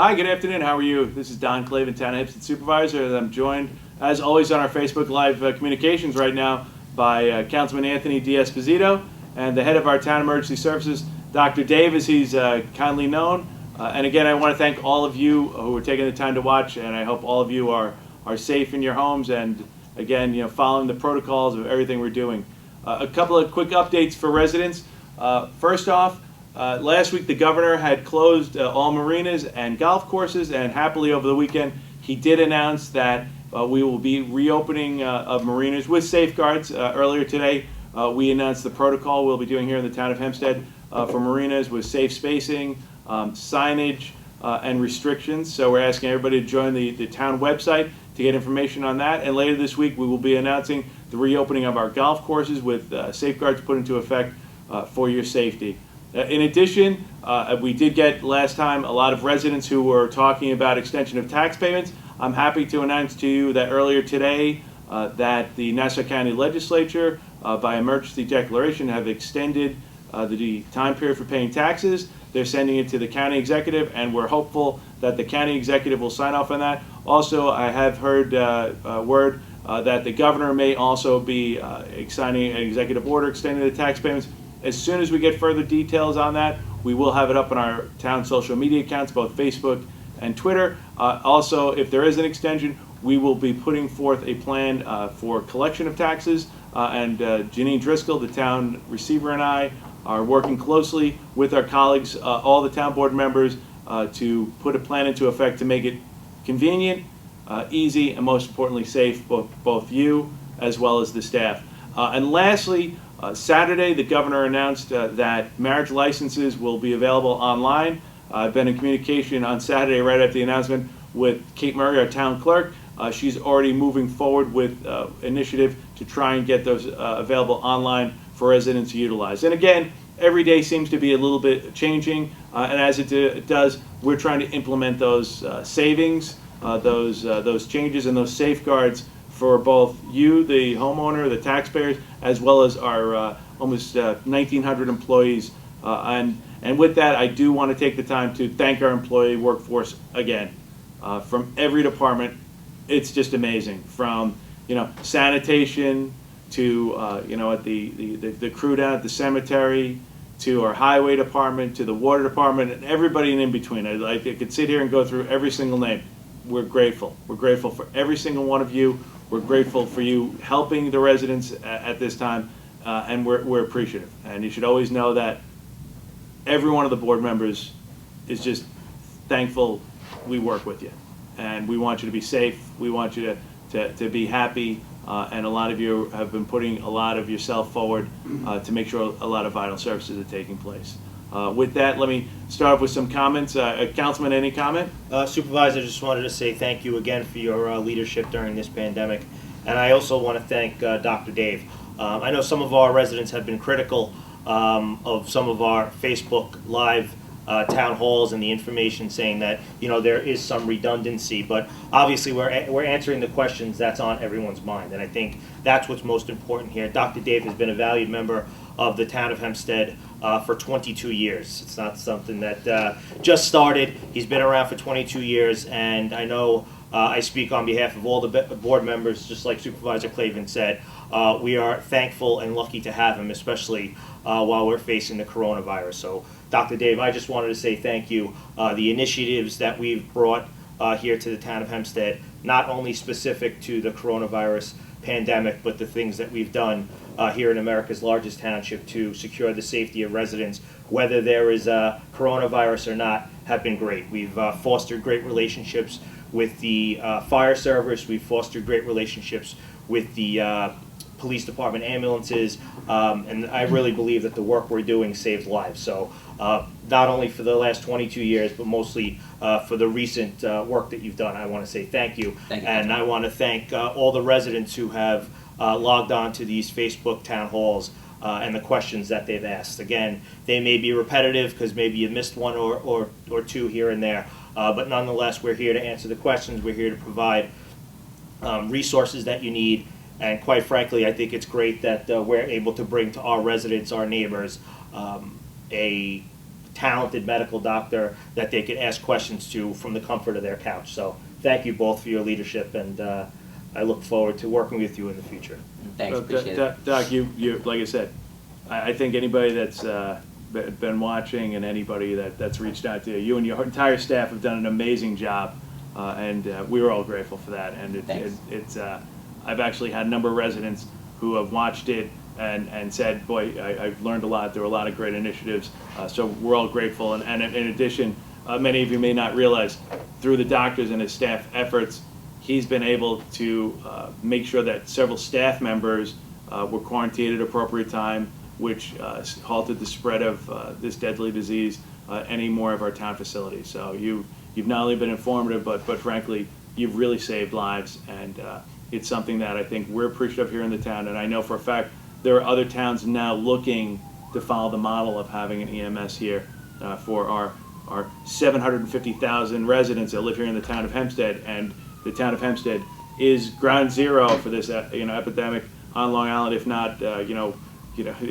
Hi, good afternoon. How are you? This is Don Clavin, Town of Hempstead Supervisor, and I'm joined, as always, on our Facebook Live communications right now by Councilman Anthony D'Esposito and the head of our Town Emergency Services, Dr. Dave, as he's kindly known. And again, I want to thank all of you who are taking the time to watch, and I hope all of you are safe in your homes and, again, following the protocols of everything we're doing. A couple of quick updates for residents. First off, last week the governor had closed all marinas and golf courses, and happily over the weekend he did announce that we will be reopening of marinas with safeguards. Earlier today we announced the protocol we'll be doing here in the town of Hempstead for marinas with safe spacing, signage, and restrictions. So we're asking everybody to join the town website to get information on that, and later this week we will be announcing the reopening of our golf courses with safeguards put into effect for your safety. In addition, we did get last time a lot of residents who were talking about extension of tax payments. I'm happy to announce to you that earlier today that the Nassau County Legislature, by emergency declaration, have extended the time period for paying taxes. They're sending it to the county executive, and we're hopeful that the county executive will sign off on that. Also, I have heard word that the governor may also be signing an executive order extending the tax payments. As soon as we get further details on that, we will have it up on our town social media accounts, both Facebook and Twitter. Also, if there is an extension, we will be putting forth a plan for collection of taxes, and Janine Driscoll, the town receiver, and I are working closely with our colleagues, all the town board members, to put a plan into effect to make it convenient, easy, and most importantly safe, both you as well as the staff. And lastly, Saturday, the governor announced that marriage licenses will be available online. I've been in communication on Saturday right after the announcement with Kate Murray, our town clerk. She's already moving forward with initiative to try and get those available online for residents to utilize. And again, every day seems to be a little bit changing, and as it does, we're trying to implement those savings, those changes, and those safeguards for both you, the homeowner, the taxpayers, as well as our almost 1,900 employees. And with that, I do want to take the time to thank our employee workforce again. From every department, it's just amazing. From sanitation to at the crew down at the cemetery, to our highway department, to the water department, and everybody in between. I could sit here and go through every single name. We're grateful. We're grateful for every single one of you. We're grateful for you helping the residents at this time, and we're appreciative. And you should always know that every one of the board members is just thankful we work with you. And we want you to be safe. We want you to be happy. And a lot of you have been putting a lot of yourself forward to make sure a lot of vital services are taking place. With that, let me start off with some comments. Councilman, any comment? Supervisor, just wanted to say thank you again for your leadership during this pandemic. And I also want to thank Dr. Dave. I know some of our residents have been critical of some of our Facebook Live town halls and the information saying that there is some redundancy, but obviously we're answering the questions that's on everyone's mind, and I think that's what's most important here. Dr. Dave has been a valued member of the town of Hempstead for 22 years. It's not something that just started. He's been around for 22 years, and I know I speak on behalf of all the board members, just like Supervisor Clavin said. We are thankful and lucky to have him, especially while we're facing the coronavirus. So, Dr. Dave, I just wanted to say thank you. The initiatives that we've brought here to the town of Hempstead, not only specific to the coronavirus pandemic, but the things that we've done here in America's largest township to secure the safety of residents, whether there is a coronavirus or not, have been great. We've fostered great relationships with the fire service. We've fostered great relationships with the police department ambulances, and I really believe that the work we're doing saves lives. So not only for the last 22 years, but mostly for the recent work that you've done, I want to say thank you. Thank you. And I want to thank all the residents who have logged on to these Facebook town halls and the questions that they've asked. Again, they may be repetitive because maybe you missed one or two here and there, but nonetheless, we're here to answer the questions. We're here to provide resources that you need. And quite frankly, I think it's great that we're able to bring to our residents, our neighbors, a talented medical doctor that they can ask questions to from the comfort of their couch. So thank you both for your leadership, and I look forward to working with you in the future. Thanks, appreciate it. Doc, you like I said, I think anybody that's been watching and anybody that's reached out to you, you and your entire staff have done an amazing job, and we were all grateful for that. And it's I've actually had a number of residents who have watched it and said, boy, I've learned a lot. There were a lot of great initiatives, so we're all grateful. And in addition, many of you may not realize, through the doctor's and his staff efforts, he's been able to make sure that several staff members were quarantined at appropriate time, which halted the spread of this deadly disease any more of our town facilities. So you've not only been informative, but frankly, you've really saved lives, and it's something that I think we're appreciative here in the town. And I know for a fact there are other towns now looking to follow the model of having an EMS here for our 750,000 residents that live here in the town of Hempstead. And the town of Hempstead is ground zero for this epidemic on Long Island, if not in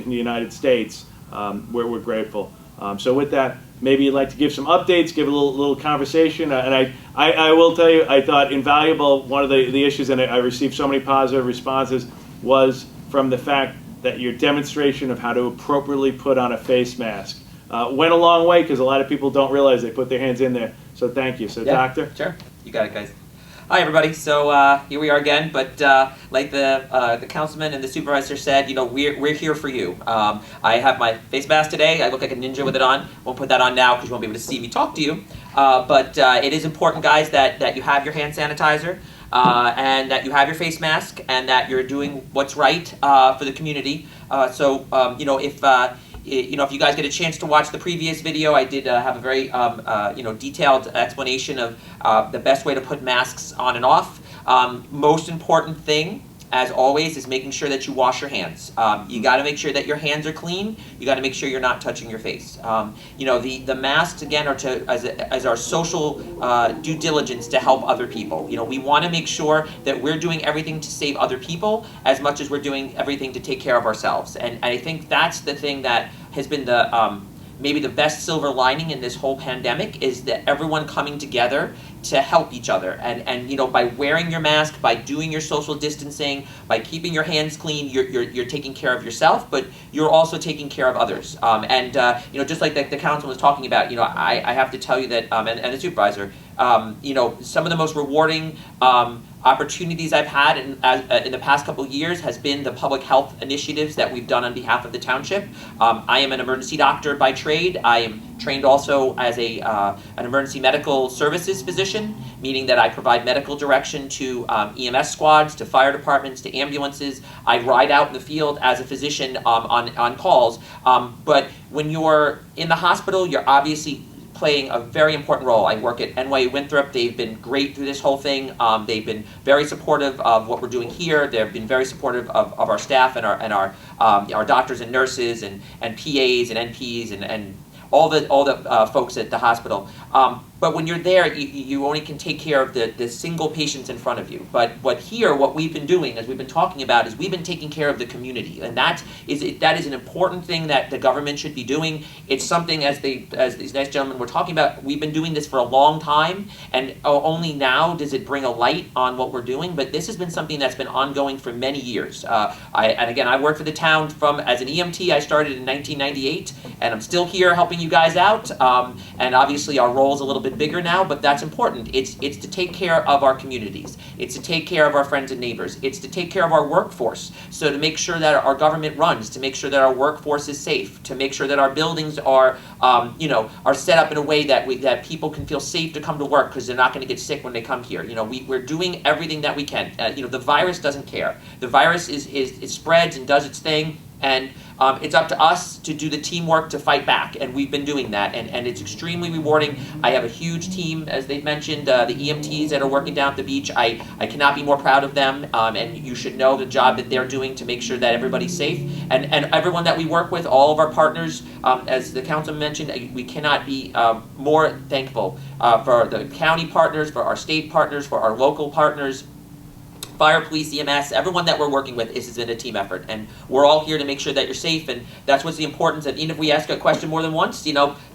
the United States. We're grateful. So with that, maybe you'd like to give some updates, give a little conversation. And I will tell you, I thought invaluable, one of the issues, and I received so many positive responses, was from the fact that your demonstration of how to appropriately put on a face mask went a long way, because a lot of people don't realize they put their hands in there. So thank you. So yeah, Doctor? Sure. You got it, guys. Hi, everybody. So here we are again, but like the councilman and the supervisor said, we're here for you. I have my face mask today. I look like a ninja with it on. Won't put that on now because you won't be able to see me talk to you. But it is important, guys, that you have your hand sanitizer and that you have your face mask and that you're doing what's right for the community. If you guys get a chance to watch the previous video, I did have a very detailed explanation of the best way to put masks on and off. Most important thing, as always, is making sure that you wash your hands. You got to make sure that your hands are clean. You got to make sure you're not touching your face. The masks, again, are as our social due diligence to help other people. We want to make sure that we're doing everything to save other people as much as we're doing everything to take care of ourselves. And I think that's the thing that has been the maybe the best silver lining in this whole pandemic, is that everyone coming together to help each other. And by wearing your mask, by doing your social distancing, by keeping your hands clean, you're taking care of yourself, but you're also taking care of others. Just like the council was talking about, I have to tell you that, and the supervisor, some of the most rewarding opportunities I've had in the past couple of years has been the public health initiatives that we've done on behalf of the township. I am an emergency doctor by trade. I am trained also as an emergency medical services physician, meaning that I provide medical direction to EMS squads, to fire departments, to ambulances. I ride out in the field as a physician on calls. But when you're in the hospital, you're obviously playing a very important role. I work at NYU Winthrop. They've been great through this whole thing. They've been very supportive of what we're doing here. They've been very supportive of our staff and our doctors and nurses and PAs and NPs and all the folks at the hospital. But when you're there, you only can take care of the single patients in front of you. But what we've been doing, as we've been talking about, is we've been taking care of the community. And that is an important thing that the government should be doing. It's something, as these nice gentlemen were talking about, we've been doing this for a long time, and only now does it bring a light on what we're doing. But this has been something that's been ongoing for many years. I work for the town as an EMT. I started in 1998, and I'm still here helping you guys out. And obviously our role is a little bit bigger now, but that's important. It's to take care of our communities. It's to take care of our friends and neighbors. It's to take care of our workforce. So to make sure that our government runs, to make sure that our workforce is safe, to make sure that our buildings are set up in a way that people can feel safe to come to work because they're not going to get sick when they come here. We're doing everything that we can. The virus doesn't care. The virus it spreads and does its thing. And it's up to us to do the teamwork to fight back, and we've been doing that, and it's extremely rewarding. I have a huge team, as they've mentioned, the EMTs that are working down at the beach. I cannot be more proud of them, and you should know the job that they're doing to make sure that everybody's safe. And everyone that we work with, all of our partners, as the councilman mentioned, we cannot be more thankful for the county partners, for our state partners, for our local partners. fire, police, EMS, everyone that we're working with is in a team effort, and we're all here to make sure that you're safe, and that's what's the importance. And even if we ask a question more than once,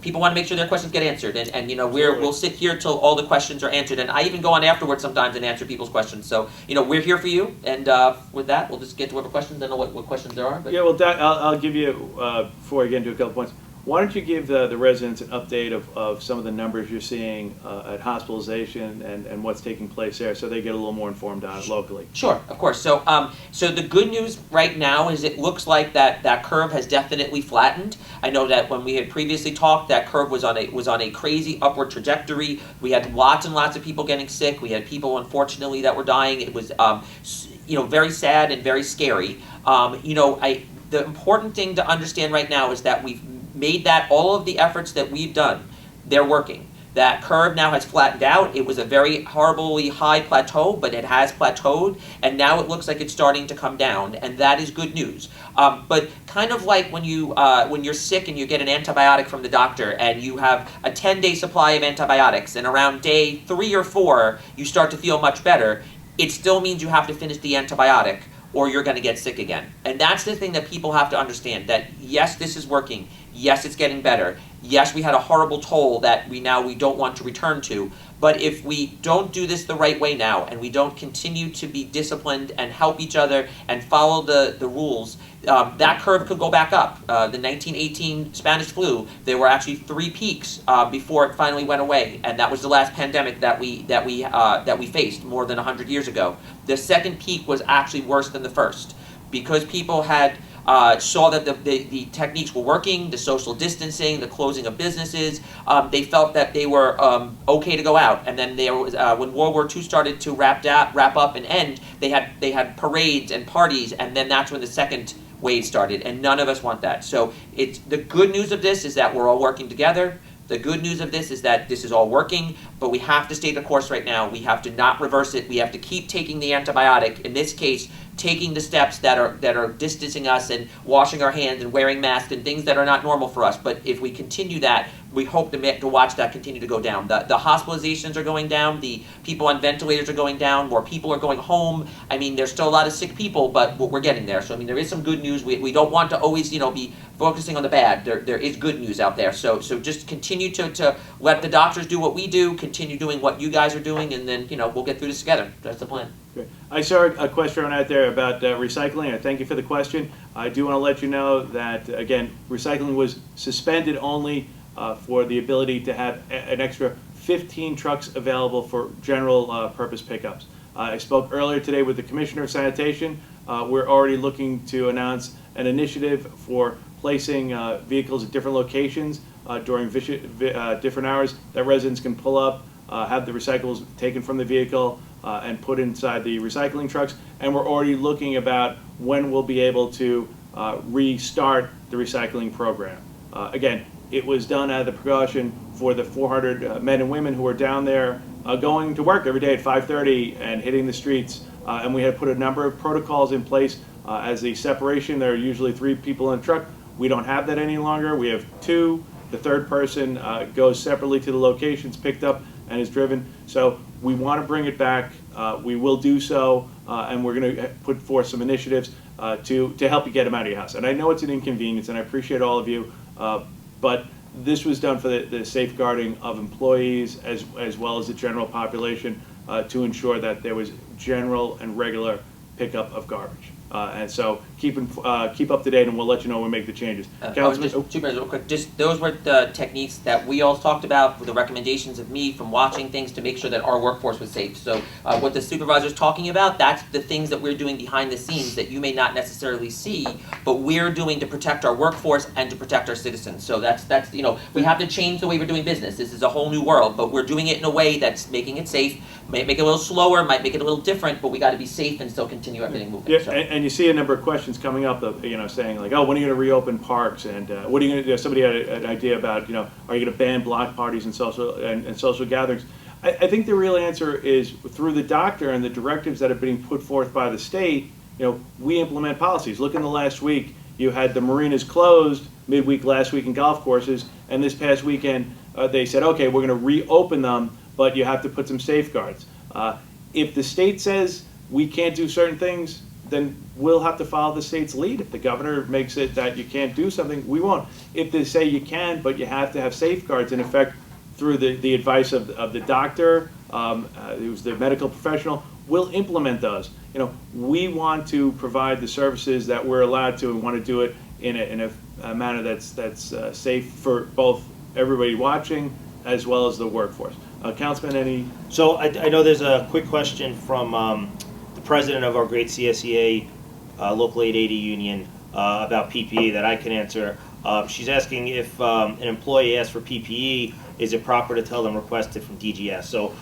people want to make sure their questions get answered, and we'll sit here till all the questions are answered, and I even go on afterwards sometimes and answer people's questions. So we're here for you, and with that, we'll just get to whatever questions. I don't know what questions there are. But. Yeah, well, Doc, I'll give you before I get into a couple points. Why don't you give the residents an update of some of the numbers you're seeing at hospitalization and what's taking place there, so they get a little more informed on it locally? Sure, of course. So, so the good news right now is it looks like that curve has definitely flattened. I know that when we had previously talked, that curve was on a crazy upward trajectory. We had lots and lots of people getting sick. We had people, unfortunately, that were dying. It was, very sad and very scary. The important thing to understand right now is that we've made that all of the efforts that we've done, they're working. That curve now has flattened out. It was a very horribly high plateau, but it has plateaued, and now it looks like it's starting to come down, and that is good news. But kind of like when you're sick and you get an antibiotic from the doctor, and you have a 10-day supply of antibiotics, and around day 3 or 4 you start to feel much better, it still means you have to finish the antibiotic, or you're going to get sick again. And that's the thing that people have to understand, that yes, this is working. Yes, it's getting better. Yes, we had a horrible toll that we don't want to return to. But if we don't do this the right way now, and we don't continue to be disciplined and help each other and follow the rules, that curve could go back up. The 1918 Spanish flu, there were actually 3 peaks before it finally went away, and that was the last pandemic that we faced more than 100 years ago. The second peak was actually worse than the first, because people had saw that the techniques were working, the social distancing, the closing of businesses. They felt that they were okay to go out. And then there was when World War II started to wrap up and end, they had parades and parties, and then that's when the second wave started. And none of us want that. So it's the good news of this is that we're all working together. The good news of this is that this is all working, but we have to stay the course right now. We have to not reverse it. We have to keep taking the antibiotic. In this case, taking the steps that are distancing us and washing our hands and wearing masks and things that are not normal for us. But if we continue that, we hope to watch that continue to go down. The hospitalizations are going down. The people on ventilators are going down. More people are going home. I mean, there's still a lot of sick people, but we're getting there. So, I mean, there is some good news. We don't want to always, be focusing on the bad. There is good news out there. So just continue to let the doctors do what we do, continue doing what you guys are doing, and then, we'll get through this together. That's the plan. Great. I saw a question out there about recycling. I thank you for the question. I do want to let you know that, again, recycling was suspended only for the ability to have an extra 15 trucks available for general purpose pickups. I spoke earlier today with the Commissioner of Sanitation. We're already looking to announce an initiative for placing vehicles at different locations during different hours that residents can pull up, have the recyclables taken from the vehicle, and put inside the recycling trucks. And we're already looking about when we'll be able to restart the recycling program. Again, it was done out of the precaution for the 400 men and women who are down there going to work every day at 5:30 and hitting the streets. And we had put a number of protocols in place as the separation. There are usually 3 people in a truck. We don't have that any longer. We have 2. The third person goes separately to the locations, picked up, and is driven. So we want to bring it back. We will do so, and we're going to put forth some initiatives to help you get them out of your house. And I know it's an inconvenience, and I appreciate all of you, but this was done for the safeguarding of employees as well as the general population to ensure that there was general and regular pickup of garbage. And so keep up to date, and we'll let you know when we make the changes. Supervisor, real quick, just those were the techniques that we all talked about, with the recommendations of me from watching things to make sure that our workforce was safe. So what the supervisor is talking about, that's the things that we're doing behind the scenes that you may not necessarily see, but we're doing to protect our workforce and to protect our citizens. So that's we have to change the way we're doing business. This is a whole new world, but we're doing it in a way that's making it safe. Might make it a little slower, might make it a little different, but we got to be safe and still continue everything moving. Yeah, so. and you see a number of questions coming up, saying like, oh, when are you going to reopen parks, and what are you going to do? Somebody had an idea about, are you going to ban block parties and social gatherings? I think the real answer is through the doctor and the directives that are being put forth by the state. We implement policies. Look, in the last week, you had the marinas closed midweek last week in golf courses, and this past weekend they said, okay, we're going to reopen them, but you have to put some safeguards. If the state says we can't do certain things, then we'll have to follow the state's lead. If the governor makes it that you can't do something, we won't. If they say you can, but you have to have safeguards in effect through the advice of the doctor, who's the medical professional, we'll implement those. You know, we want to provide the services that we're allowed to, and want to do it in a manner that's safe for both everybody watching as well as the workforce. Councilman, any? So I know there's a quick question from the president of our great CSEA Local 880 union about PPE that I can answer. She's asking if an employee asks for PPE, is it proper to tell them request it from DGS? So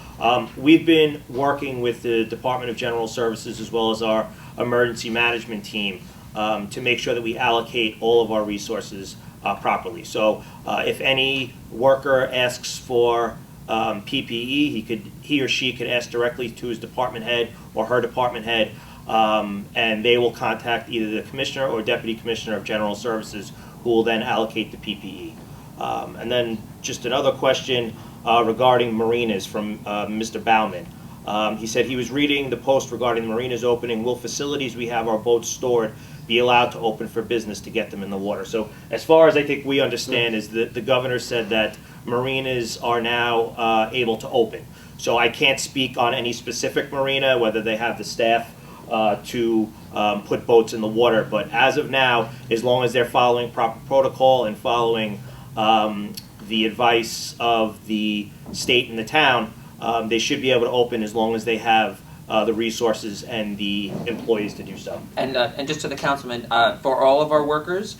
we've been working with the Department of General Services as well as our emergency management team to make sure that we allocate all of our resources properly. So if any worker asks for PPE, he or she could ask directly to his department head or her department head, and they will contact either the commissioner or deputy commissioner of general services, who will then allocate the PPE. And then just another question regarding marinas from Mr. Bauman. He said he was reading the post regarding the marinas opening. Will facilities we have our boats stored be allowed to open for business to get them in the water? So as far as I think we understand is that the governor said that marinas are now able to open. So I can't speak on any specific marina, whether they have the staff to put boats in the water. But as of now, as long as they're following proper protocol and following the advice of the state and the town, they should be able to open as long as they have the resources and the employees to do so. And just to the councilman, for all of our workers,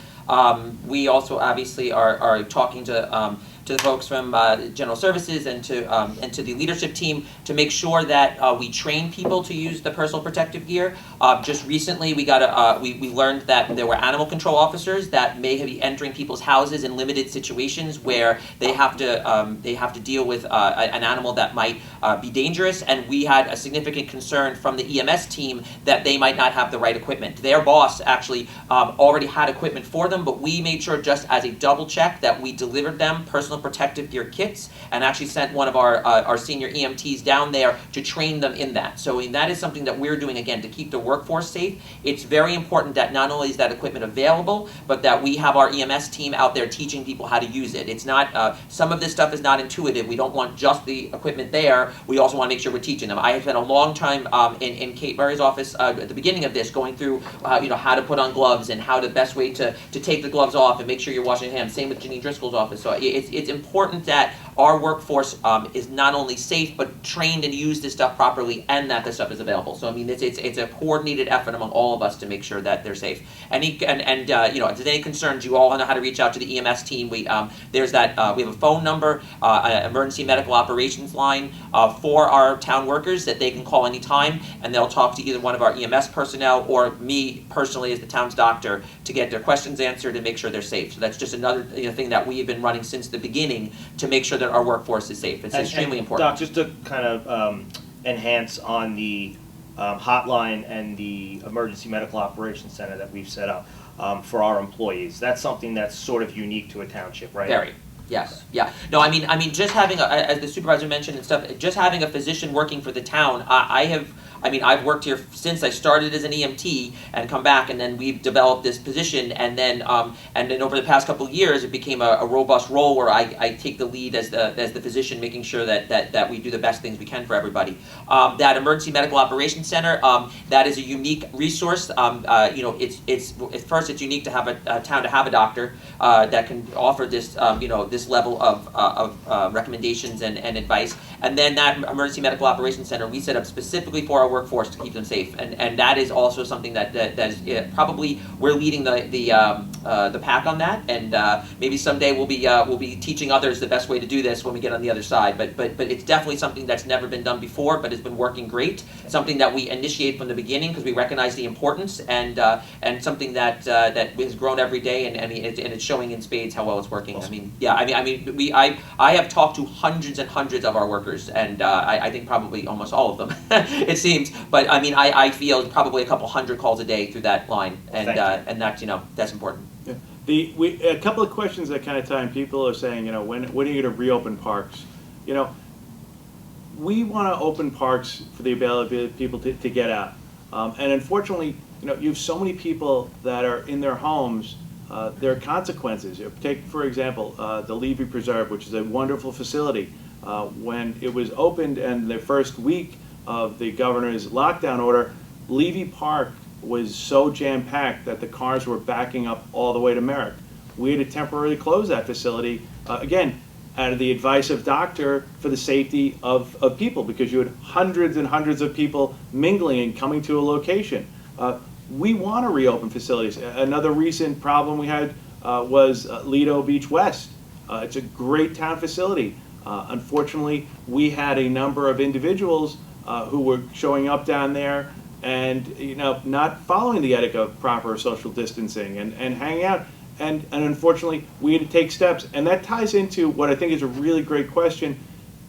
we also obviously are talking to the folks from General Services and to the leadership team to make sure that we train people to use the personal protective gear. Just recently, we learned that there were animal control officers that may be entering people's houses in limited situations where they have to deal with an animal that might be dangerous, and we had a significant concern from the EMS team that they might not have the right equipment. Their boss actually already had equipment for them, but we made sure, just as a double check, that we delivered them personal protective gear kits and actually sent one of our senior EMTs down there to train them in that. So that is something that we're doing, again, to keep the workforce safe. It's very important that not only is that equipment available, but that we have our EMS team out there teaching people how to use it. It's not, some of this stuff is not intuitive. We don't want just the equipment there. We also want to make sure we're teaching them. I have spent a long time in Kate Murray's office at the beginning of this, going through how to put on gloves and how the best way to take the gloves off and make sure you're washing your hands. Same with Janine Driscoll's office. So it's important that our workforce is not only safe but trained and use this stuff properly, and that this stuff is available. So I mean, it's a coordinated effort among all of us to make sure that they're safe. And if there's any concerns, you all know how to reach out to the EMS team. We have a phone number, an emergency medical operations line for our town workers that they can call anytime, and they'll talk to either one of our EMS personnel or me personally as the town's doctor to get their questions answered and make sure they're safe. So that's just another thing that we've been running since the beginning to make sure that our workforce is safe. It's extremely important. Doc, just to kind of enhance on the hotline and the emergency medical operations center that we've set up for our employees, that's something that's sort of unique to a township, right? Very. Yes. Yeah. No. I mean, just having as the supervisor mentioned and stuff, just having a physician working for the town. I've worked here since I started as an EMT and come back, and then we've developed this position, and then over the past couple of years, it became a robust role where I take the lead as the physician, making sure that we do the best things we can for everybody. That emergency medical operations center, that is a unique resource. It's unique to have a town to have a doctor that can offer this this level of recommendations and advice, and then that emergency medical operations center we set up specifically for our workforce to keep them safe, and that is also something that is probably we're leading the pack on that, and maybe someday we'll be teaching others the best way to do this when we get on the other side. But it's definitely something that's never been done before, but has been working great. Something that we initiate from the beginning because we recognize the importance, and something that has grown every day, and it's showing in spades how well it's working. Awesome. I have talked to hundreds and hundreds of our workers, and I think probably almost all of them. It seems. But I feel probably a couple hundred calls a day through that line, and that's important. Yeah. A couple of questions that kind of tie in. People are saying, when are you going to reopen parks? We want to open parks for the ability of people to get out. And unfortunately, you have so many people that are in their homes. There are consequences. Take, for example, the Levy Preserve, which is a wonderful facility. When it was opened and the first week of the governor's lockdown order, Levy Park was so jam-packed that the cars were backing up all the way to Merrick. We had to temporarily close that facility, again, out of the advice of doctor for the safety of people, because you had hundreds and hundreds of people mingling and coming to a location. We want to reopen facilities. Another recent problem we had was Lido Beach West. It's a great town facility. Unfortunately, we had a number of individuals who were showing up down there and not following the etiquette of proper social distancing and hanging out. And unfortunately, we had to take steps. And that ties into what I think is a really great question,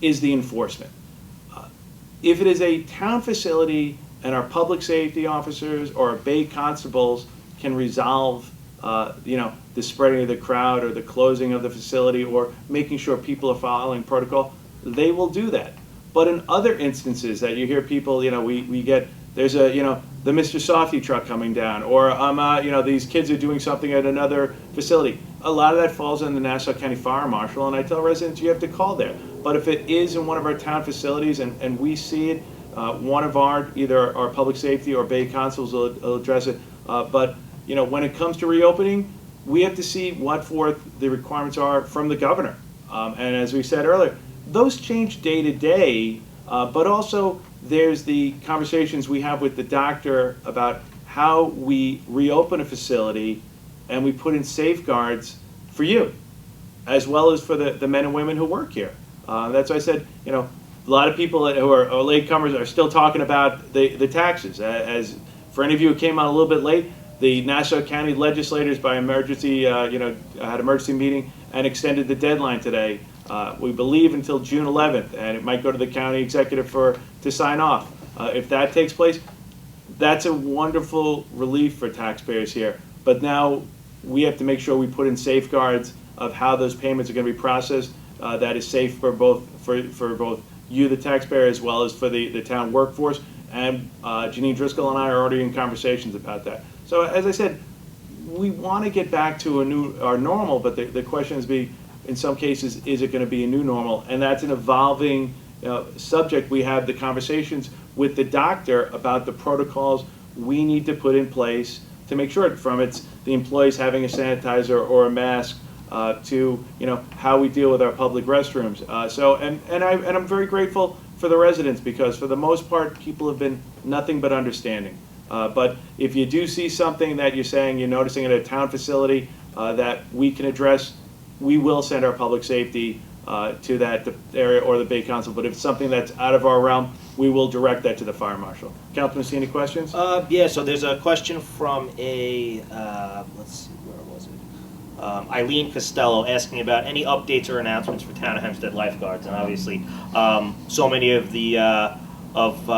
is the enforcement. If it is a town facility and our public safety officers or our bay constables can resolve the spreading of the crowd or the closing of the facility or making sure people are following protocol, they will do that. But in other instances that you hear people, we get, there's the Mr. Softy truck coming down, or these kids are doing something at another facility. A lot of that falls on the Nassau County Fire Marshal, and I tell residents you have to call there. But if it is in one of our town facilities and we see it, one of either our public safety or bay constables will address it. But when it comes to reopening, we have to see what the requirements are from the governor. And as we said earlier, those change day to day, but also there's the conversations we have with the doctor about how we reopen a facility and we put in safeguards for you, as well as for the men and women who work here. That's why I said, a lot of people who are latecomers are still talking about the taxes. As for any of you who came on a little bit late, the Nassau County legislators by emergency, had an emergency meeting and extended the deadline today. We believe until June 11th, and it might go to the county executive to sign off. If that takes place, that's a wonderful relief for taxpayers here. But now we have to make sure we put in safeguards of how those payments are going to be processed. That is safe for both you, the taxpayer, as well as for the town workforce. And Janine Driscoll and I are already in conversations about that. So as I said, we want to get back to our normal, but the question is in some cases, is it going to be a new normal? And that's an evolving subject. We have the conversations with the doctor about the protocols we need to put in place to make sure, from the employees having a sanitizer or a mask to how we deal with our public restrooms. And I'm very grateful for the residents, because for the most part, people have been nothing but understanding. But if you do see something that you're noticing at a town facility that we can address, we will send our public safety to that area or the Bay Council. But if it's something that's out of our realm, we will direct that to the Fire Marshal. Councilman, see any questions? Yeah, so there's a question from let's see, where was it? Eileen Costello asking about any updates or announcements for Town of Hempstead lifeguards. And obviously, so many of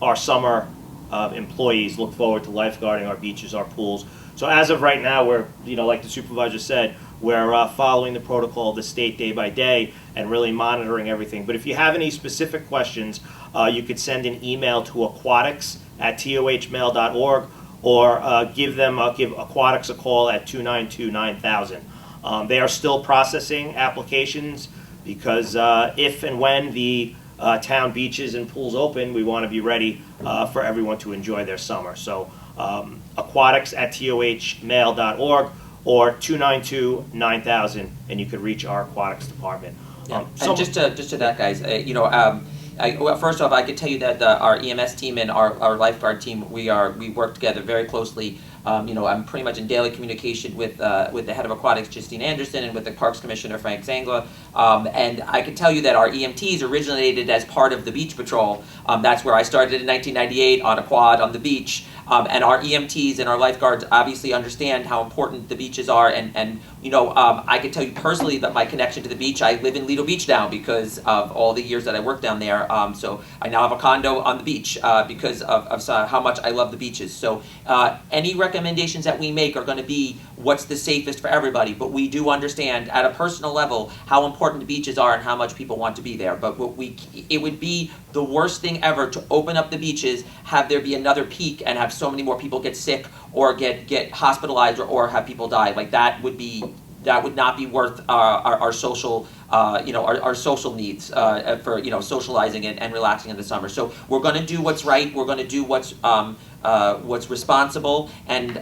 our summer employees look forward to lifeguarding our beaches, our pools. So as of right now, we're, like the supervisor said, we're following the protocol of the state day by day and really monitoring everything. But if you have any specific questions, you could send an email to aquatics@tohmail.org or give Aquatics a call at 292-9000. They are still processing applications because if and when the town beaches and pools open, we want to be ready for everyone to enjoy their summer. So aquatics@tohmail.org or 292-9000, and you could reach our aquatics department. Yeah. And just to that, guys, first off, I could tell you that our EMS team and our lifeguard team, we work together very closely. I'm pretty much in daily communication with the head of aquatics, Justine Anderson, and with the Parks Commissioner, Frank Zangla. And I can tell you that our EMTs originated as part of the beach patrol. That's where I started in 1998 on a quad on the beach. And our EMTs and our lifeguards obviously understand how important the beaches are. And I can tell you personally that my connection to the beach, I live in Lido Beach now because of all the years that I worked down there. So I now have a condo on the beach because of how much I love the beaches. So any recommendations that we make are going to be what's the safest for everybody, but we do understand at a personal level how important the beaches are and how much people want to be there. But it would be the worst thing ever to open up the beaches, have there be another peak, and have so many more people get sick or get hospitalized or have people die. Like that would not be worth our social our social needs for socializing and relaxing in the summer. So we're going to do what's right. We're going to do what's responsible, and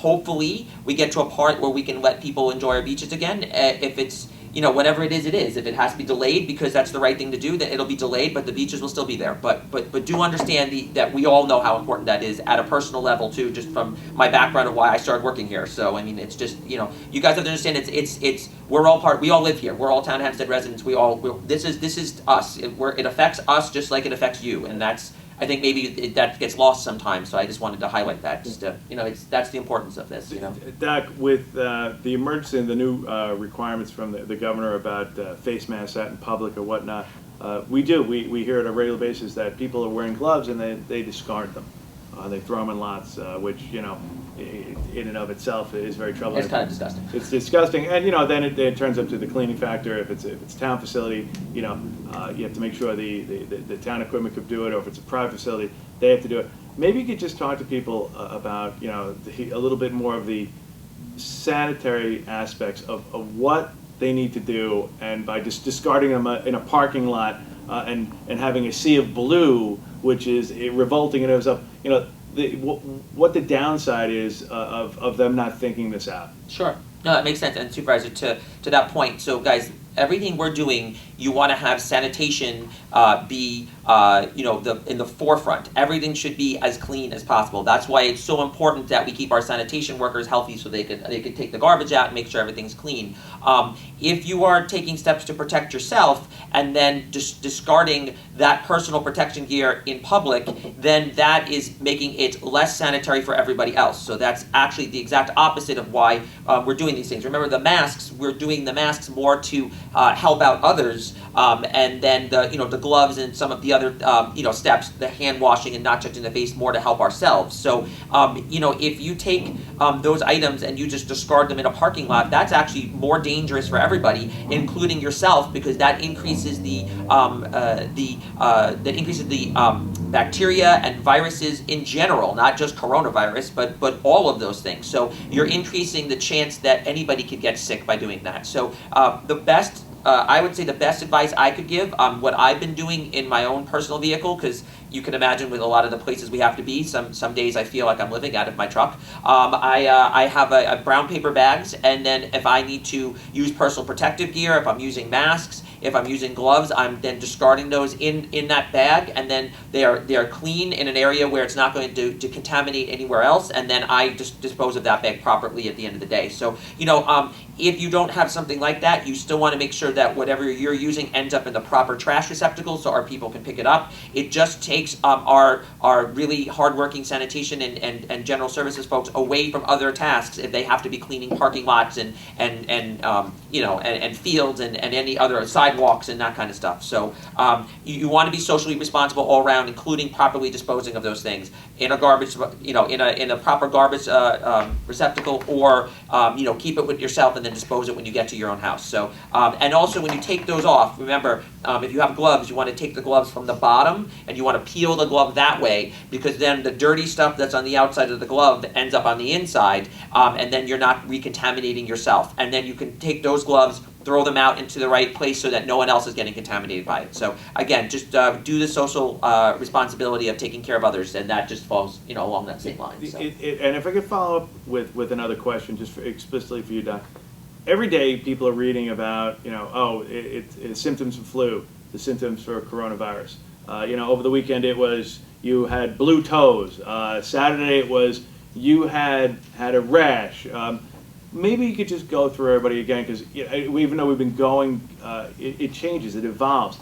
hopefully we get to a part where we can let people enjoy our beaches again. If it's whatever it is, it is. If it has to be delayed because that's the right thing to do, then it'll be delayed, but the beaches will still be there. But do understand that we all know how important that is at a personal level too, just from my background of why I started working here. So I mean, it's just you guys have to understand it's we're all we all live here. We're all Town of Hempstead residents. This is us. It affects us just like it affects you, and that's. I think maybe that gets lost sometimes, so I just wanted to highlight that. Just that's the importance of this. Doc, with the emergency and the new requirements from the governor about face masks out in public or whatnot, we hear on a regular basis that people are wearing gloves and they discard them. They throw them in lots, which in and of itself is very troubling. It's kind of disgusting. It's disgusting, and then it turns up to the cleaning factor. If it's a town facility, you have to make sure the town equipment could do it, or if it's a private facility, they have to do it. Maybe you could just talk to people about a little bit more of the sanitary aspects of what they need to do, and by just discarding them in a parking lot and having a sea of blue, which is revolting in itself. What the downside is of them not thinking this out. Sure. No, that makes sense. And Supervisor, to that point, so guys, everything we're doing, you want to have sanitation be in the forefront. Everything should be as clean as possible. That's why it's so important that we keep our sanitation workers healthy, so they could take the garbage out and make sure everything's clean. If you are taking steps to protect yourself and then just discarding that personal protection gear in public, then that is making it less sanitary for everybody else. So that's actually the exact opposite of why we're doing these things. Remember, the masks, we're doing the masks more to help out others, and then the gloves and some of the other steps, the hand washing and not touching the face, more to help ourselves. So if you take those items and you just discard them in a parking lot, that's actually more dangerous for everybody, including yourself, because that increases the bacteria and viruses in general, not just coronavirus, but all of those things. So you're increasing the chance that anybody could get sick by doing that. So I would say the best advice I could give, what I've been doing in my own personal vehicle, because you can imagine with a lot of the places we have to be, some days I feel like I'm living out of my truck. I have a brown paper bags, and then if I need to use personal protective gear, if I'm using masks, if I'm using gloves, I'm then discarding those in that bag, and then they are clean in an area where it's not going to contaminate anywhere else, and then I just dispose of that bag properly at the end of the day. So, if you don't have something like that, you still want to make sure that whatever you're using ends up in the proper trash receptacle so our people can pick it up. It just takes our really hardworking sanitation and general services folks away from other tasks if they have to be cleaning parking lots and fields and any other sidewalks and that kind of stuff. So you want to be socially responsible all around, including properly disposing of those things in a garbage, in a proper garbage receptacle, or keep it with yourself and then dispose it when you get to your own house. So and also when you take those off, remember, if you have gloves, you want to take the gloves from the bottom and you want to peel the glove that way, because then the dirty stuff that's on the outside of the glove ends up on the inside, and then you're not recontaminating yourself. And then you can take those gloves, throw them out into the right place so that no one else is getting contaminated by it. So again, just do the social responsibility of taking care of others, and that just falls along that same line. So. And if I could follow up with another question, just explicitly for you, Doc. Every day people are reading about, it's symptoms of flu, the symptoms for coronavirus. Over the weekend it was you had blue toes. Saturday it was you had a rash. Maybe you could just go through everybody again, because even though we've been going, it changes, it evolves.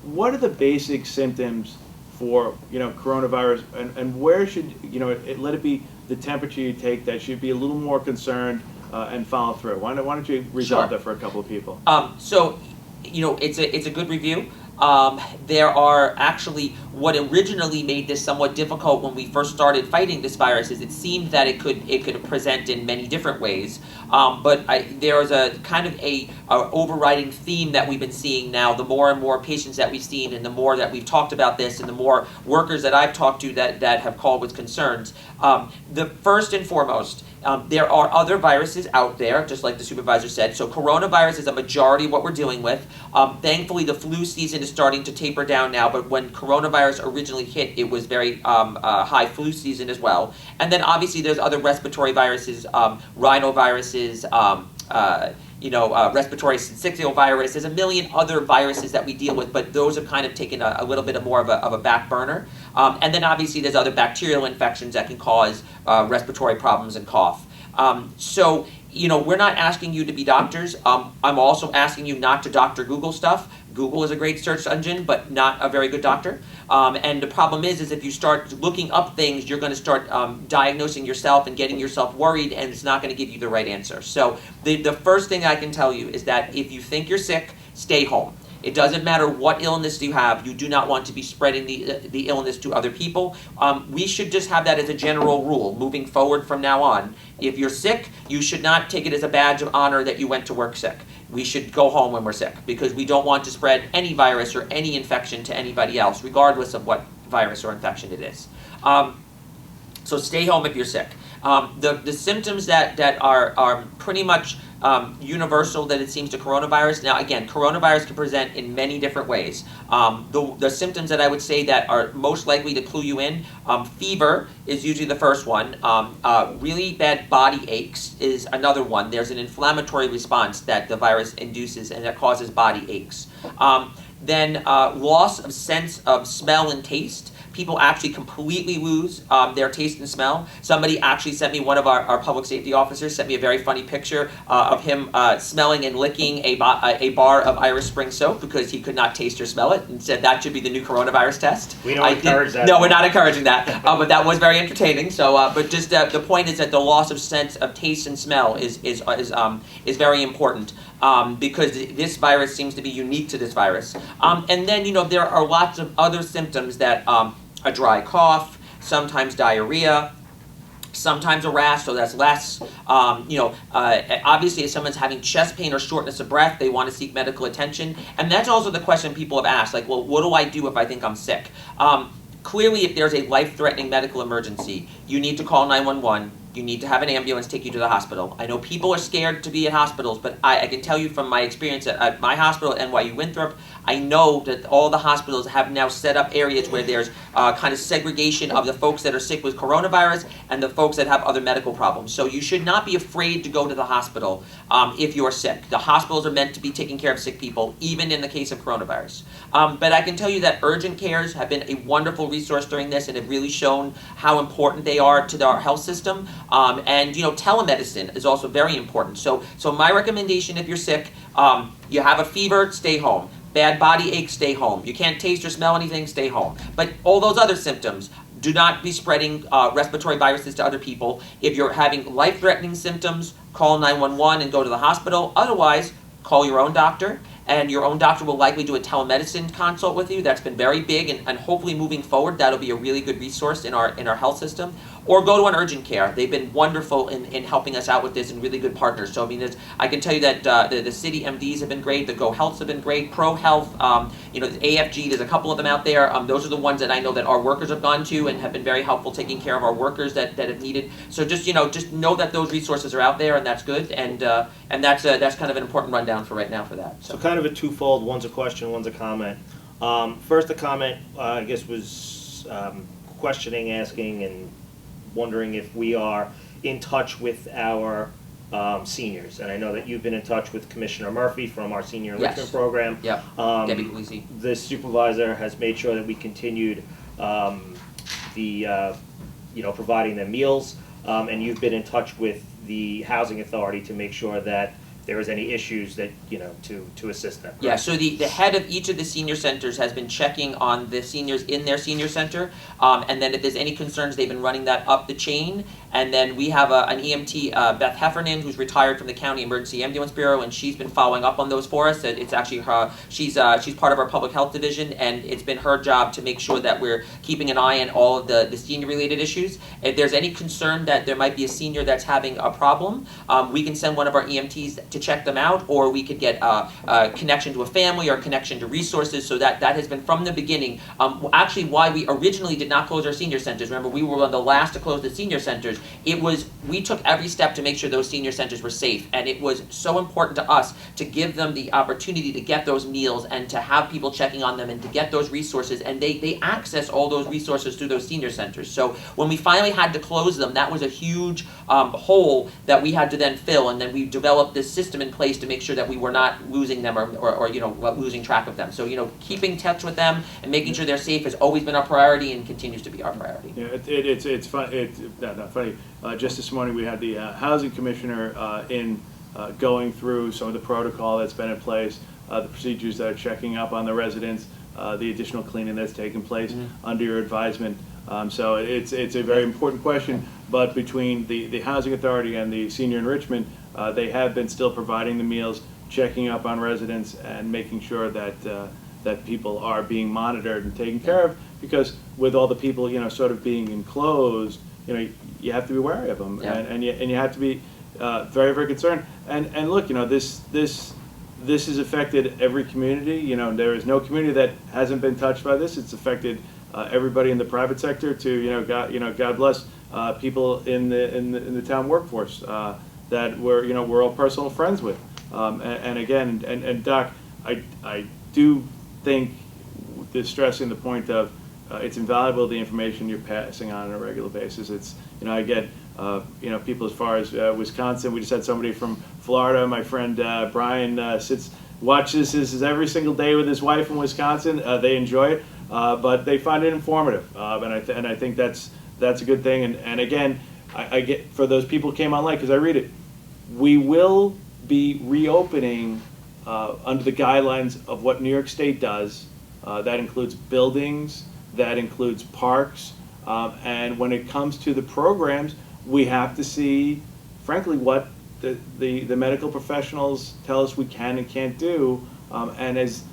What are the basic symptoms for coronavirus, and where should let it be the temperature you take that should be a little more concerned and follow through? Why don't you resolve that for a couple of people? So it's a good review. there are actually, what originally made this somewhat difficult when we first started fighting this virus is it seemed that it could present in many different ways. But there is a kind of a overriding theme that we've been seeing now. The more and more patients that we've seen, and the more that we've talked about this, and the more workers that I've talked to that have called with concerns. The first and foremost, there are other viruses out there, just like the supervisor said. So coronavirus is a majority of what we're dealing with. Thankfully, the flu season is starting to taper down now, but when coronavirus originally hit, it was very high flu season as well. And then obviously there's other respiratory viruses, rhinoviruses, respiratory syncytial virus. There's a million other viruses that we deal with, but those have kind of taken a little bit more of a back burner. And then obviously there's other bacterial infections that can cause respiratory problems and cough. So, we're not asking you to be doctors. I'm also asking you not to doctor Google stuff. Google is a great search engine, but not a very good doctor. And the problem is if you start looking up things, you're going to start diagnosing yourself and getting yourself worried, and it's not going to give you the right answer. So the first thing I can tell you is that if you think you're sick, stay home. It doesn't matter what illness you have. You do not want to be spreading the illness to other people. We should just have that as a general rule moving forward from now on. If you're sick, you should not take it as a badge of honor that you went to work sick. We should go home when we're sick because we don't want to spread any virus or any infection to anybody else, regardless of what virus or infection it is. So stay home if you're sick. The symptoms that are pretty much universal that it seems to coronavirus. Now again, coronavirus can present in many different ways. The symptoms that I would say that are most likely to clue you in, fever is usually the first one. Really bad body aches is another one. There's an inflammatory response that the virus induces and that causes body aches. Then loss of sense of smell and taste. People actually completely lose their taste and smell. Somebody actually sent me, one of our public safety officers sent me a very funny picture of him smelling and licking a bar of Irish Spring soap because he could not taste or smell it, and said that should be the new coronavirus test. We don't encourage that. No, we're not encouraging that, but that was very entertaining. So, but just the point is that the loss of sense of taste and smell is very important. Because this virus seems to be unique to this virus. And then, there are lots of other symptoms that a dry cough, sometimes diarrhea, sometimes a rash, so that's less. Obviously, if someone's having chest pain or shortness of breath, they want to seek medical attention. And that's also the question people have asked, like, well, what do I do if I think I'm sick? Clearly, if there's a life-threatening medical emergency, you need to call 911. You need to have an ambulance take you to the hospital. I know people are scared to be at hospitals, but I can tell you from my experience at my hospital, NYU Winthrop, I know that all the hospitals have now set up areas where there's kind of segregation of the folks that are sick with coronavirus and the folks that have other medical problems. So you should not be afraid to go to the hospital if you're sick. The hospitals are meant to be taking care of sick people, even in the case of coronavirus. But I can tell you that urgent cares have been a wonderful resource during this and have really shown how important they are to our health system. And telemedicine is also very important. So my recommendation, if you're sick, you have a fever, stay home. Bad body ache, stay home. You can't taste or smell anything, stay home. But all those other symptoms, do not be spreading respiratory viruses to other people. If you're having life-threatening symptoms, call 911 and go to the hospital. Otherwise, call your own doctor. And your own doctor will likely do a telemedicine consult with you. That's been very big, and hopefully moving forward, that'll be a really good resource in our health system. Or go to an urgent care. They've been wonderful in helping us out with this and really good partners. So I can tell you that the city MDs have been great. The Go Healths have been great. Pro Health, AFG. There's a couple of them out there. Those are the ones that I know that our workers have gone to and have been very helpful taking care of our workers that have needed. So just know that those resources are out there, and that's good. And that's kind of an important rundown for right now for that. So kind of a twofold. One's a question, one's a comment. First, the comment I guess was questioning, asking, and wondering if we are in touch with our seniors. And I know that you've been in touch with Commissioner Murphy from our senior enrichment program. Yep. Debbie Polisi. The supervisor has made sure that we continued providing them meals. And you've been in touch with the housing authority to make sure that there is any issues that, to assist them. Yeah, so the head of each of the senior centers has been checking on the seniors in their senior center, and then if there's any concerns, they've been running that up the chain, And then we have an EMT, Beth Heffernan, who's retired from the County Emergency Ambulance Bureau, and she's been following up on those for us. It's actually her, she's part of our public health division, and it's been her job to make sure that we're keeping an eye on all of the senior-related issues. If there's any concern that there might be a senior that's having a problem, we can send one of our EMTs to check them out, or we could get a connection to a family or a connection to resources. So that has been from the beginning. Actually, why we originally did not close our senior centers. Remember, we were one of the last to close the senior centers. It was, we took every step to make sure those senior centers were safe, and it was so important to us to give them the opportunity to get those meals and to have people checking on them and to get those resources, and they access all those resources through those senior centers. So when we finally had to close them, that was a huge hole that we had to then fill, and then we developed this system in place to make sure that we were not losing them or losing track of them. So keeping touch with them and making sure they're safe has always been our priority and continues to be our priority. Yeah, it's fun. It's not funny. Just this morning we had the housing commissioner going through some of the protocol that's been in place, the procedures that are checking up on the residents, the additional cleaning that's taken place under your advisement. So it's a very important question. But between the housing authority and the senior enrichment, they have been still providing the meals, checking up on residents, and making sure that that people are being monitored and taken care of. Because with all the people sort of being enclosed, you have to be wary of them, yeah. and you have to be very, very concerned. And look, this has affected every community. There is no community that hasn't been touched by this. It's affected everybody in the private sector. To God bless people in the town workforce that we're all personal friends with. And again, and Doc, I do think stressing the point of it's invaluable, the information you're passing on a regular basis. It's I get people as far as Wisconsin. We just had somebody from Florida. My friend Brian watches this every single day with his wife in Wisconsin. They enjoy it, but they find it informative, and I think that's a good thing. And again, I get for those people who came online, because I read it. We will be reopening under the guidelines of what New York State does. That includes buildings, that includes parks, and when it comes to the programs, we have to see, frankly, what the medical professionals tell us we can and can't do, and as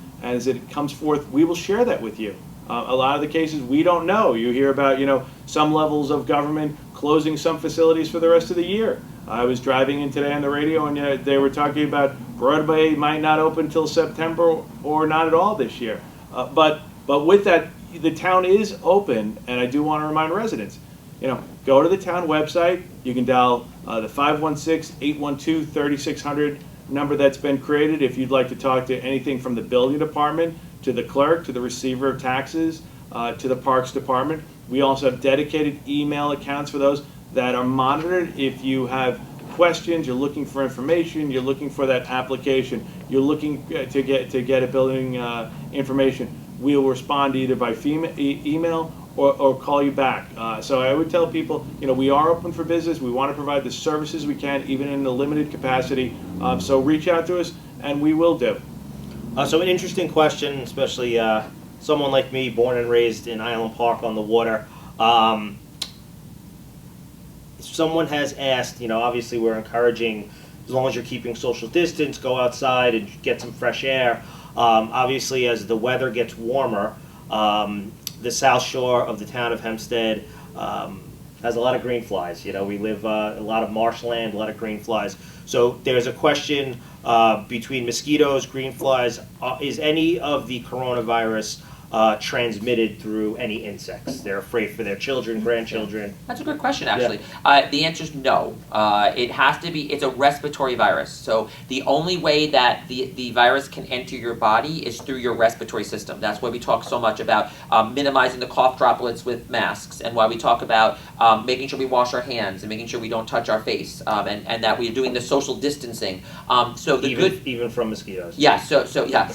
it comes forth, we will share that with you. A lot of the cases we don't know. You hear about some levels of government closing some facilities for the rest of the year. I was driving in today on the radio, and they were talking about Broadway might not open until September or not at all this year. But with that, the town is open, and I do want to remind residents, go to the town website. You can dial the 516-812-3600 number that's been created if you'd like to talk to anything from the building department to the clerk to the receiver of taxes to the parks department. We also have dedicated email accounts for those that are monitored. If you have questions, you're looking for information, you're looking for that application, you're looking to get a building information, we will respond either by email or call you back. So I would tell people, we are open for business. We want to provide the services we can, even in a limited capacity. So reach out to us, and we will do. So an interesting question, especially someone like me, born and raised in Island Park on the water. Someone has asked, obviously we're encouraging, as long as you're keeping social distance, go outside and get some fresh air. Obviously, as the weather gets warmer, the south shore of the town of Hempstead has a lot of green flies. We live a lot of marshland, a lot of green flies. So there's a question between mosquitoes, green flies. Is any of the coronavirus transmitted through any insects? They're afraid for their children, grandchildren. That's a good question, actually. Yeah. The answer is no. It has to be, it's a respiratory virus. So the only way that the virus can enter your body is through your respiratory system. That's why we talk so much about minimizing the cough droplets with masks, and why we talk about making sure we wash our hands and making sure we don't touch our face, and that we're doing the social distancing. So the even from mosquitoes. Yeah, so yeah.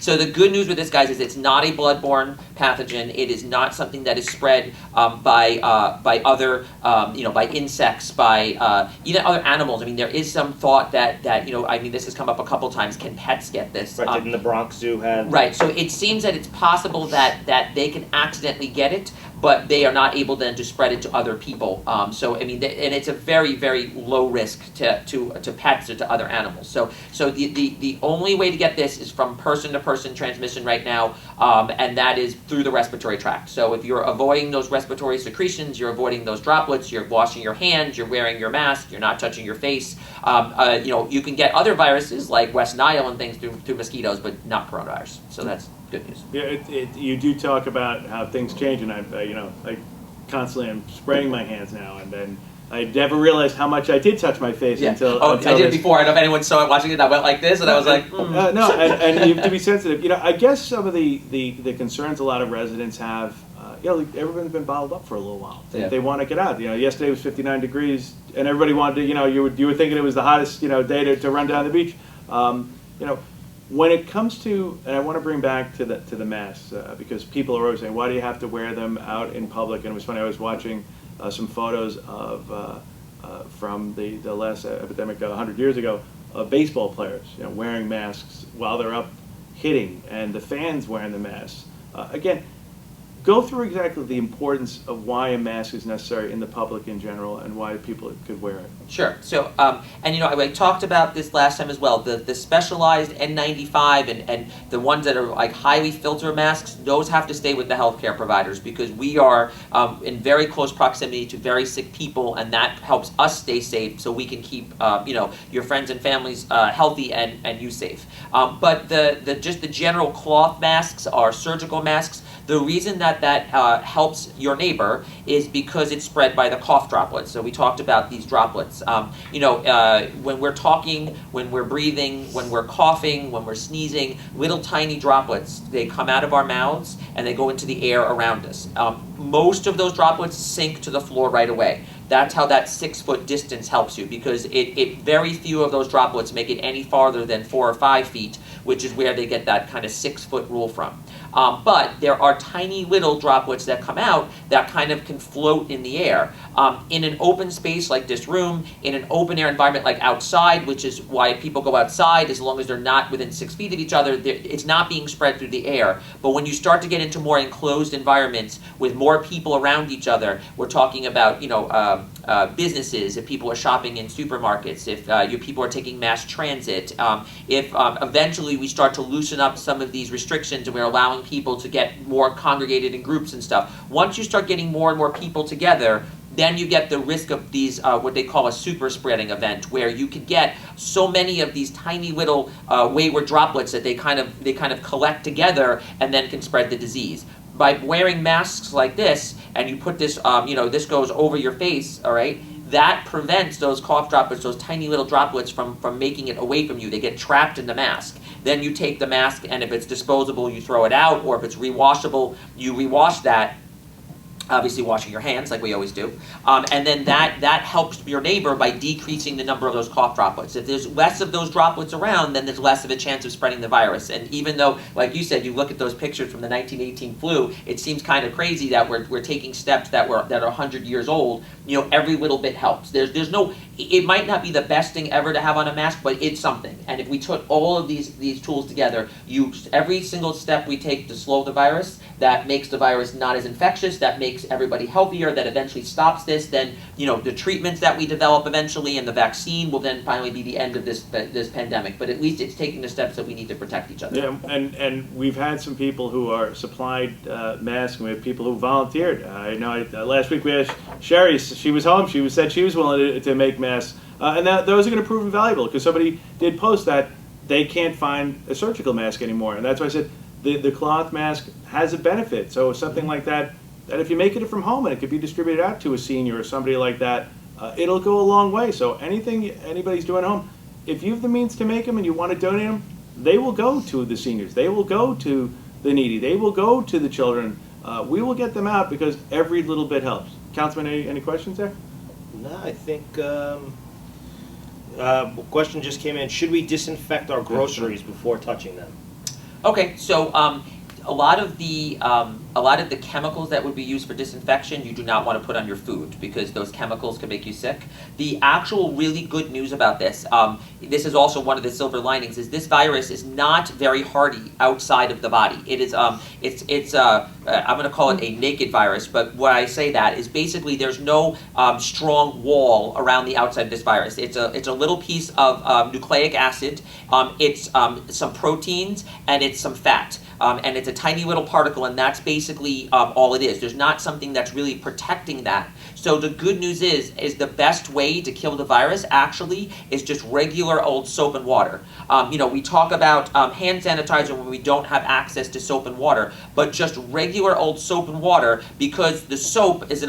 So the good news with this, guys, is it's not a bloodborne pathogen. It is not something that is spread by other, by insects, by even other animals. I mean, there is some thought that this has come up a couple times. Can pets get this? Right, didn't the Bronx Zoo have? Right. So it seems that it's possible that they can accidentally get it, but they are not able then to spread it to other people. So I mean, and it's a very, very low risk to pets or to other animals. So the only way to get this is from person to person transmission right now, and that is through the respiratory tract. So if you're avoiding those respiratory secretions, you're avoiding those droplets, you're washing your hands, you're wearing your mask, you're not touching your face. You can get other viruses like West Nile and things through mosquitoes, but not coronavirus. So that's good news. Yeah, you do talk about how things change, and I constantly am spraying my hands now, and then I never realized how much I did touch my face until. I did it before. I don't know if anyone saw it watching it. I went like this, and I was like, no, and you have to be sensitive. I guess some of the concerns a lot of residents have. Everyone's been bottled up for a little while. They want to get out. Yesterday was 59 degrees, and everybody wanted to. You were thinking it was the hottest day to run down the beach. When it comes to, and I want to bring back to the masks because people are always saying, why do you have to wear them out in public? And it was funny. I was watching some photos of from the last epidemic 100 years ago of baseball players, wearing masks while they're up hitting, and the fans wearing the masks. Again. Go through exactly the importance of why a mask is necessary in the public in general and why people could wear it. Sure. So, I talked about this last time as well. The specialized N95 and the ones that are like highly filter masks, those have to stay with the healthcare providers because we are in very close proximity to very sick people, and that helps us stay safe so we can keep your friends and families healthy and you safe. But the general cloth masks are surgical masks. The reason that helps your neighbor is because it's spread by the cough droplets. So we talked about these droplets. When we're talking, when we're breathing, when we're coughing, when we're sneezing, little tiny droplets, they come out of our mouths and they go into the air around us. Most of those droplets sink to the floor right away. That's how that 6-foot distance helps you because very few of those droplets make it any farther than 4 or 5 feet, which is where they get that kind of 6-foot rule from. But there are tiny little droplets that come out that kind of can float in the air. In an open space like this room, in an open air environment like outside, which is why people go outside as long as they're not within 6 feet of each other, it's not being spread through the air. But when you start to get into more enclosed environments with more people around each other, we're talking about businesses, if people are shopping in supermarkets, if people are taking mass transit, if eventually we start to loosen up some of these restrictions and we're allowing people to get more congregated in groups and stuff. Once you start getting more and more people together, then you get the risk of these, what they call a super spreading event, where you could get so many of these tiny little wayward droplets that they kind of collect together and then can spread the disease. By wearing masks like this, and you put this, this goes over your face, all right, that prevents those cough droplets, those tiny little droplets from making it away from you. They get trapped in the mask. Then you take the mask, and if it's disposable, you throw it out, or if it's rewashable, you rewash that. Obviously washing your hands like we always do. And then that helps your neighbor by decreasing the number of those cough droplets. If there's less of those droplets around, then there's less of a chance of spreading the virus. And even though, like you said, you look at those pictures from the 1918 flu, it seems kind of crazy that we're taking steps that are 100 years old. Every little bit helps. It might not be the best thing ever to have on a mask, but it's something. And if we took all of these tools together, every single step we take to slow the virus, that makes the virus not as infectious, that makes everybody healthier, that eventually stops this, then the treatments that we develop eventually and the vaccine will then finally be the end of this pandemic. But at least it's taking the steps that we need to protect each other. Yeah, and we've had some people who are supplied masks, and we have people who volunteered. Last week we had Sherry. She was home. She said she was willing to make masks, and those are going to prove invaluable because somebody did post that they can't find a surgical mask anymore, and that's why I said the cloth mask has a benefit. So something like that if you make it from home and it could be distributed out to a senior or somebody like that, it'll go a long way. So anything anybody's doing at home, if you have the means to make them and you want to donate them, they will go to the seniors. They will go to the needy. They will go to the children. We will get them out because every little bit helps. Councilman, any questions there? No, I think a question just came in. Should we disinfect our groceries before touching them? Okay, so a lot of the a lot of the chemicals that would be used for disinfection, you do not want to put on your food because those chemicals can make you sick. The actual really good news about this, this is also one of the silver linings, is this virus is not very hardy outside of the body. It is, I'm going to call it a naked virus, but why I say that is basically there's no strong wall around the outside of this virus. It's a little piece of nucleic acid, it's some proteins, and it's some fat. And it's a tiny little particle, and that's basically all it is. There's not something that's really protecting that. So the good news is the best way to kill the virus actually is just regular old soap and water. We talk about hand sanitizer when we don't have access to soap and water, but just regular old soap and water, because the soap it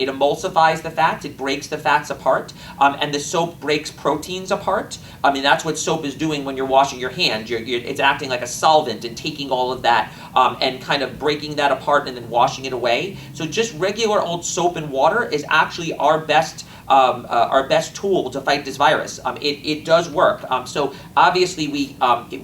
emulsifies the fats, it breaks the fats apart, and the soap breaks proteins apart. I mean, that's what soap is doing when you're washing your hands. It's acting like a solvent and taking all of that and kind of breaking that apart and then washing it away. So just regular old soap and water is actually our best tool to fight this virus. It does work. So obviously we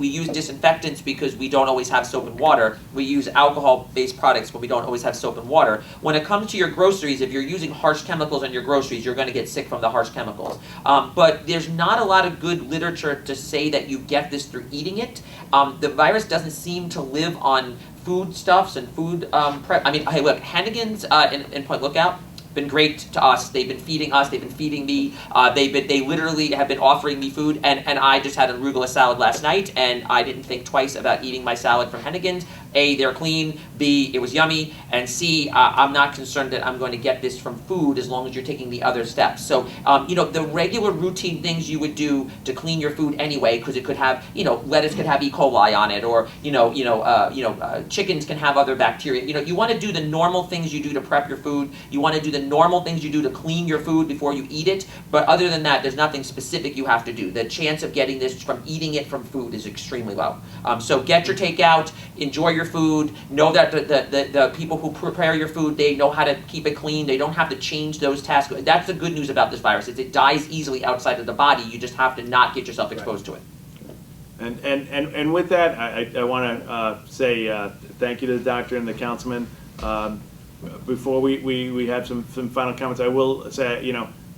use disinfectants because we don't always have soap and water. We use alcohol-based products when we don't always have soap and water. When it comes to your groceries, if you're using harsh chemicals on your groceries, you're going to get sick from the harsh chemicals. But there's not a lot of good literature to say that you get this through eating it. The virus doesn't seem to live on foodstuffs and food prep. I mean, hey, look, Hennigan's in Point Lookout been great to us. They've been feeding us. They've been feeding me. They literally have been offering me food. And I just had an arugula salad last night, and I didn't think twice about eating my salad from Hennigan's. A, they're clean. B, it was yummy. And C, I'm not concerned that I'm going to get this from food as long as you're taking the other steps. So, the regular routine things you would do to clean your food anyway, because it could have, lettuce could have E. coli on it, or, chickens can have other bacteria. You want to do the normal things you do to prep your food. You want to do the normal things you do to clean your food before you eat it. But other than that, there's nothing specific you have to do. The chance of getting this from eating it from food is extremely low. So get your takeout, enjoy your food, know that the people who prepare your food, they know how to keep it clean, they don't have to change those tasks. That's the good news about this virus, is it dies easily outside of the body, you just have to not get yourself exposed to it. And with that, I want to say thank you to the doctor and the councilman. Before we have some final comments, I will say,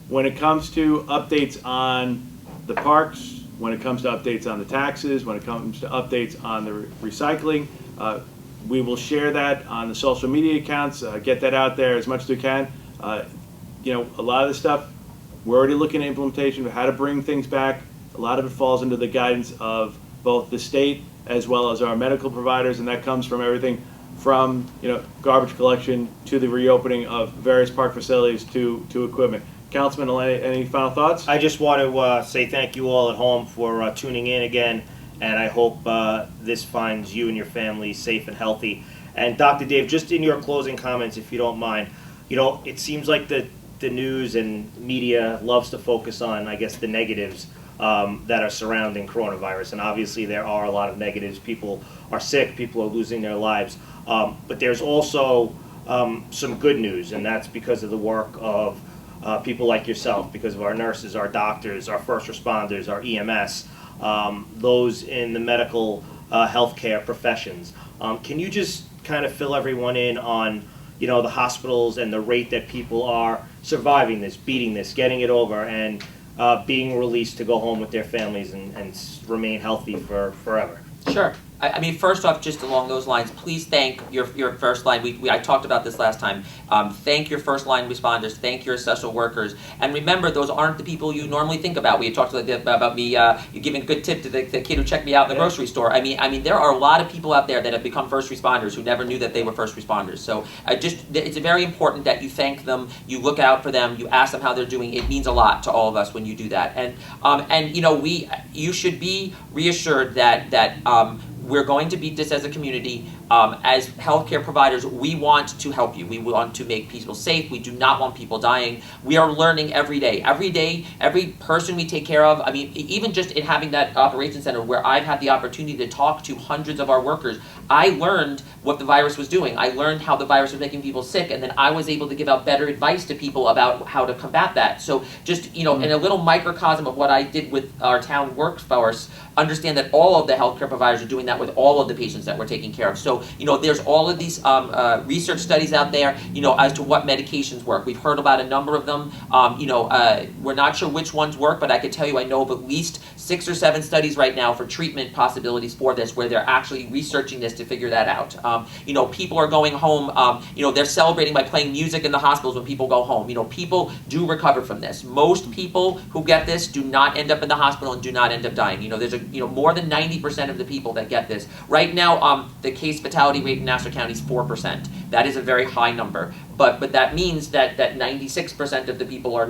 when it comes to updates on the parks, when it comes to updates on the taxes, when it comes to updates on the recycling, we will share that on the social media accounts, get that out there as much as we can. A lot of the stuff, we're already looking at implementation of how to bring things back. A lot of it falls into the guidance of both the state as well as our medical providers, and that comes from everything from garbage collection to the reopening of various park facilities to equipment. Councilman, any final thoughts? I just want to say thank you all at home for tuning in again, and I hope this finds you and your family safe and healthy. And Dr. Dave, just in your closing comments, if you don't mind, it seems like the news and media loves to focus on, I guess, the negatives that are surrounding coronavirus, and obviously there are a lot of negatives. People are sick, people are losing their lives, but there's also some good news, and that's because of the work of people like yourself, because of our nurses, our doctors, our first responders, our EMS, those in the medical healthcare professions. Can you just kind of fill everyone in on the hospitals and the rate that people are surviving this, beating this, getting it over, and being released to go home with their families and remain healthy for forever? Sure. I mean, first off, just along those lines, please thank your first line. I talked about this last time. Thank your first line responders. Thank your essential workers. And remember, those aren't the people you normally think about. We had talked about me giving a good tip to the kid who checked me out in the grocery store. I mean, there are a lot of people out there that have become first responders who never knew that they were first responders. So it's very important that you thank them, you look out for them, you ask them how they're doing. It means a lot to all of us when you do that. And you should be reassured that we're going to beat this as a community. As healthcare providers, we want to help you. We want to make people safe. We do not want people dying. We are learning every day. Every day, every person we take care of, I mean, even just in having that operations center where I've had the opportunity to talk to hundreds of our workers, I learned what the virus was doing. I learned how the virus was making people sick, and then I was able to give out better advice to people about how to combat that. So just, in a little microcosm of what I did with our town workforce, understand that all of the healthcare providers are doing that that with all of the patients that we're taking care of. So, there's all of these research studies out there, as to what medications work. We've heard about a number of them. We're not sure which ones work, but I can tell you I know of at least 6 or 7 studies right now for treatment possibilities for this, where they're actually researching this to figure that out. People are going home, they're celebrating by playing music in the hospitals when people go home. People do recover from this. Most people who get this do not end up in the hospital and do not end up dying. There's more than 90% of the people that get this. Right now, the case fatality rate in Nassau County is 4%. That is a very high number. But that means that 96% of the people are,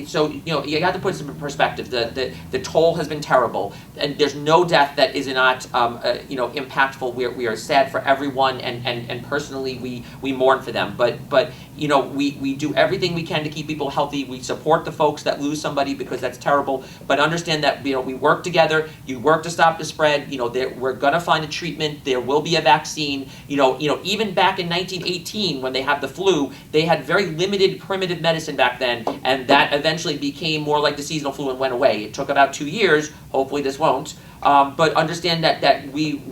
so, you have to put some in perspective. The toll has been terrible, and there's no death that is not, impactful. We are sad for everyone, and personally, we mourn for them. But we do everything we can to keep people healthy. We support the folks that lose somebody, because that's terrible. But understand that, we work together. You work to stop the spread. We're gonna find a treatment. There will be a vaccine. Even back in 1918, when they have the flu, they had very limited primitive medicine back then, and that eventually became more like the seasonal flu and went away. It took about 2 years. Hopefully this won't. But understand that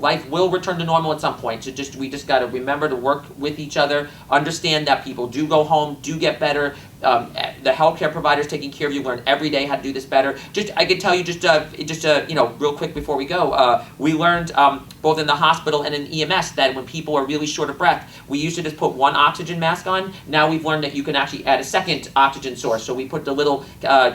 life will return to normal at some point. So we just got to remember to work with each other. Understand that people do go home, do get better. The healthcare providers taking care of you learn every day how to do this better. I could tell you real quick before we go. We learned both in the hospital and in EMS that when people are really short of breath, we used to just put one oxygen mask on. Now we've learned that you can actually add a second oxygen source. So we put the little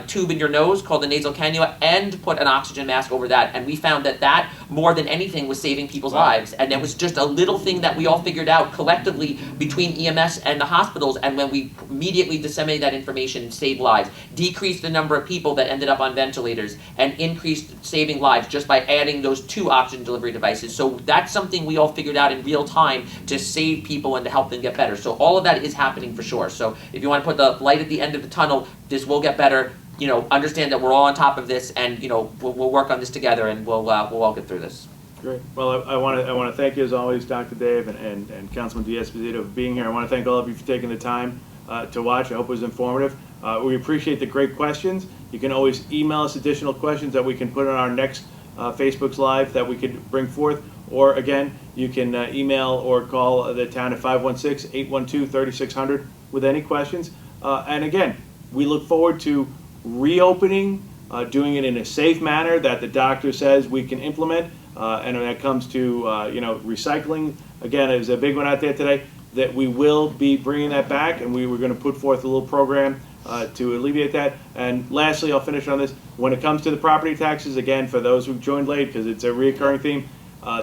tube in your nose called the nasal cannula and put an oxygen mask over that, and we found that more than anything was saving people's lives. And it was just a little thing that we all figured out collectively between EMS and the hospitals, and when we immediately disseminated that information, saved lives, decreased the number of people that ended up on ventilators, and increased saving lives just by adding those 2 oxygen delivery devices. So that's something we all figured out in real time to save people and to help them get better. So all of that is happening for sure. So if you want to put the light at the end of the tunnel, this will get better. Understand that we're all on top of this, and we'll work on this together, and we'll all get through this. Great. Well, I want to thank you as always, Dr. Dave and Councilman D'Esposito, for being here. I want to thank all of you for taking the time to watch. I hope it was informative. We appreciate the great questions. You can always email us additional questions that we can put on our next Facebook's Live that we could bring forth. Or again, you can email or call the town at 516-812-3600 with any questions. And again, we look forward to reopening, doing it in a safe manner that the doctor says we can implement. And when it comes to recycling, again, there's a big one out there today, that we will be bringing that back, and we were going to put forth a little program to alleviate that. And lastly, I'll finish on this. When it comes to the property taxes, again, for those who joined late, because it's a reoccurring theme,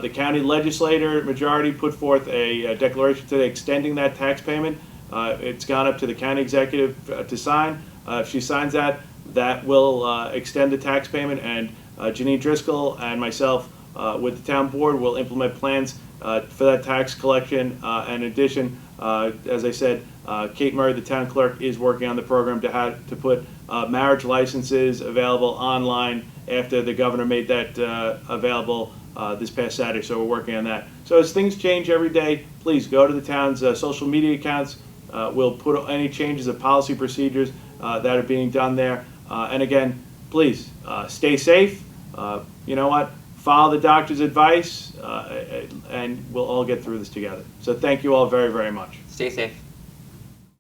the county legislator majority put forth a declaration today extending that tax payment. It's gone up to the county executive to sign. If she signs that, that will extend the tax payment, and Janine Driscoll and myself with the town board will implement plans for that tax collection. In addition, as I said, Kate Murray, the town clerk, is working on the program to put marriage licenses available online after the governor made that available this past Saturday. So we're working on that. So as things change every day, please go to the town's social media accounts. We'll put any changes of policy procedures that are being done there. And again, please stay safe. You know what? Follow the doctor's advice, and we'll all get through this together. So thank you all very, very much. Stay safe.